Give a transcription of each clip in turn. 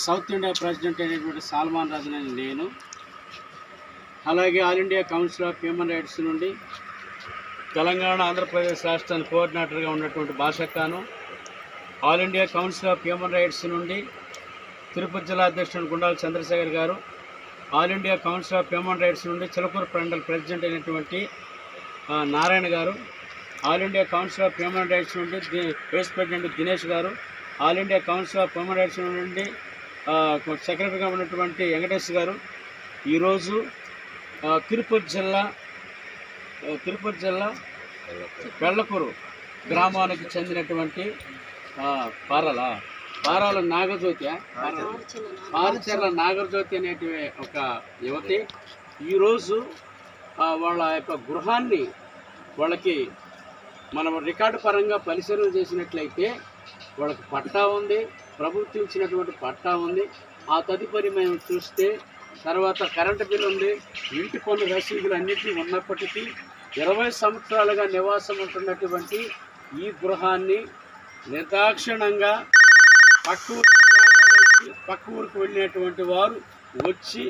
South India president అయినటువంటి సల్మాన్ రాజు నేను, అలాగే all India council of human rights నుండి తెలంగాణ ఆంధ్రప్రదేశ్ రాష్ట్రానికి కోఆర్డినేటర్గా ఉన్నటువంటి భాషక్కాను, all India council of human rights నుండి తిరుపతి జిల్లా అధ్యక్షుడు Gundala Chandrashekar garu, all India council of human rights నుండి చిలకూరు మండల్ ప్రెసిడెంట్ అయినటువంటి Narayana garu, all India council of human rights నుండి vice president Dinesh garu, all India council of human rights నుండి సెక్రటరీగా ఉన్నటువంటి వెంకటేష్ గారు ఈరోజు తిరుపతి జిల్లా పెళ్లకూరు గ్రామానికి చెందినటువంటి పారాల నాగజ్యోతి పారిచర్ల నాగజ్యోతి అనేటి ఒక యువతి ఈరోజు వాళ్ళ యొక్క గృహాన్ని వాళ్ళకి మనం రికార్డు పరంగా పరిశీలన చేసినట్లయితే వాళ్ళకి పట్టా ఉంది, ప్రభుత్వం ఇచ్చినటువంటి పట్టా ఉంది. ఆ తదుపరి మేము చూస్తే తర్వాత కరెంటు బిల్లు ఉంది, ఇంటి పన్ను రసీదులు అన్నింటినీ ఉన్నప్పటికీ 20 సంవత్సరాలుగా నివాసం ఉంటున్నటువంటి ఈ గృహాన్ని నిర్దాక్షిణంగా పక్క ఊరికి వెళ్ళినటువంటి వారు వచ్చి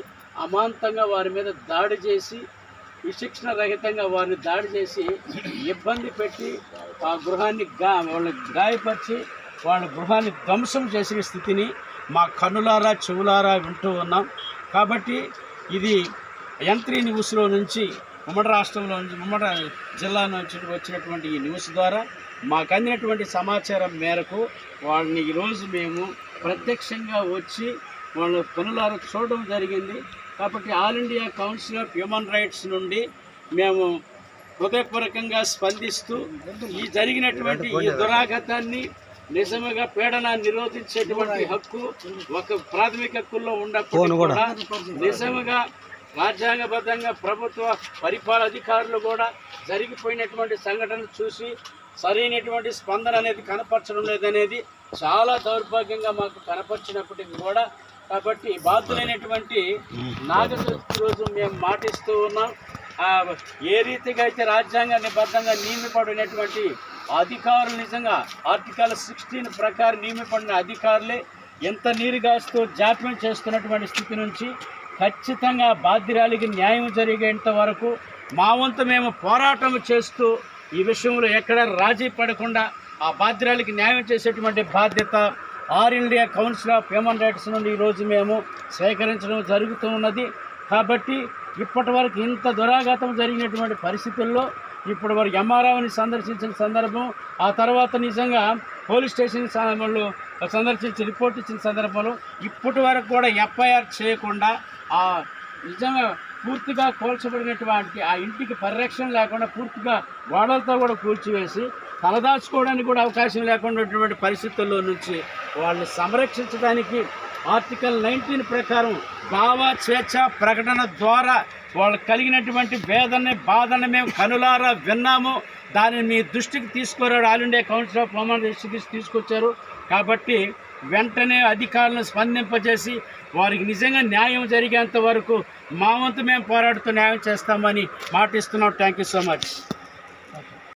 అమాంతంగా వారి మీద దాడి చేసి విశిక్షణ రహితంగా వారిని దాడి చేసి ఇబ్బంది పెట్టి ఆ గృహాన్ని వాళ్ళని గాయపరిచి వాళ్ళ గృహాన్ని ధ్వంసం చేసిన స్థితిని మా కన్నులారా చెవులారా వింటూ ఉన్నాం. కాబట్టి ఇది యంత్రి న్యూస్లో నుంచి ఉమ్మడి రాష్ట్రంలో నుంచి ఉమ్మడి జిల్లా నుంచి వచ్చినటువంటి ఈ న్యూస్ ద్వారా మాకు అందినటువంటి సమాచారం మేరకు వాళ్ళని ఈరోజు మేము ప్రత్యక్షంగా వచ్చి వాళ్ళ కన్నులారా చూడడం జరిగింది. కాబట్టి all India council of human rights నుండి మేము హృదయపూర్వకంగా స్పందిస్తూ ఈ జరిగినటువంటి ఈ దురాఘాతాన్ని నిజంగా పీడనాన్ని నిరోధించేటువంటి హక్కు ఒక ప్రాథమిక హక్కుల్లో ఉండకపోతే కూడా నిజంగా రాజ్యాంగబద్ధంగా ప్రభుత్వ పరిపాలన అధికారులు కూడా జరిగిపోయినటువంటి సంఘటనలు చూసి సరైనటువంటి స్పందన అనేది కనపరచడం లేదనేది చాలా దౌర్భాగ్యంగా మాకు కనపరిచినప్పటికీ కూడా కాబట్టి బాధ్యులైనటువంటి నాగజ్యోతి రోజు మేము మాటిస్తూ ఉన్నాం. ఏ రీతిగా అయితే రాజ్యాంగ నిబద్ధంగా నియమిపడినటువంటి అధికారులు నిజంగా ఆర్టికల్ 16 ప్రకారం నియమిపడిన అధికారులే ఎంత నీరుగాస్తూ జాప్యం చేస్తున్నటువంటి స్థితి నుంచి ఖచ్చితంగా బాధ్యురాలికి న్యాయం జరిగేంత వరకు మా వంతు మేము పోరాటం చేస్తూ ఈ విషయంలో ఎక్కడ రాజీ పడకుండా ఆ బాధ్యురాలికి న్యాయం చేసేటువంటి బాధ్యత all India council of human rights నుండి ఈరోజు మేము స్వీకరించడం జరుగుతూ ఉన్నది. కాబట్టి ఇప్పటి వరకు ఇంత దురాఘాతం జరిగినటువంటి పరిస్థితుల్లో ఇప్పుడు వారు ఎంఆర్ఓని సందర్శించిన సందర్భం, ఆ తర్వాత నిజంగా పోలీస్ స్టేషన్ వాళ్ళు సందర్శించి రిపోర్ట్ ఇచ్చిన సందర్భంలో ఇప్పటి వరకు కూడా ఎఫ్ఐఆర్ చేయకుండా ఆ నిజంగా పూర్తిగా కూల్చబడినటువంటి ఆ ఇంటికి పరిరక్షణ లేకుండా పూర్తిగా గోడలతో కూడా కూల్చివేసి తలదాచుకోవడానికి కూడా అవకాశం లేకుండా పరిస్థితుల్లో నుంచి వాళ్ళని సంరక్షించడానికి ఆర్టికల్ 19 ప్రకారం భావ స్వేచ్ఛ ప్రకటన ద్వారా వాళ్ళకి కలిగినటువంటి వేదన బాధను మేము కనులారా విన్నాము. దానిని మీ దృష్టికి తీసుకురాడు all India council of human rights తీసుకొచ్చారు. కాబట్టి వెంటనే అధికారులను స్పందింపజేసి వారికి నిజంగా న్యాయం జరిగేంత వరకు మా వంతు మేము పోరాడుతూ న్యాయం చేస్తామని మాటిస్తున్నాం. Thank you so much.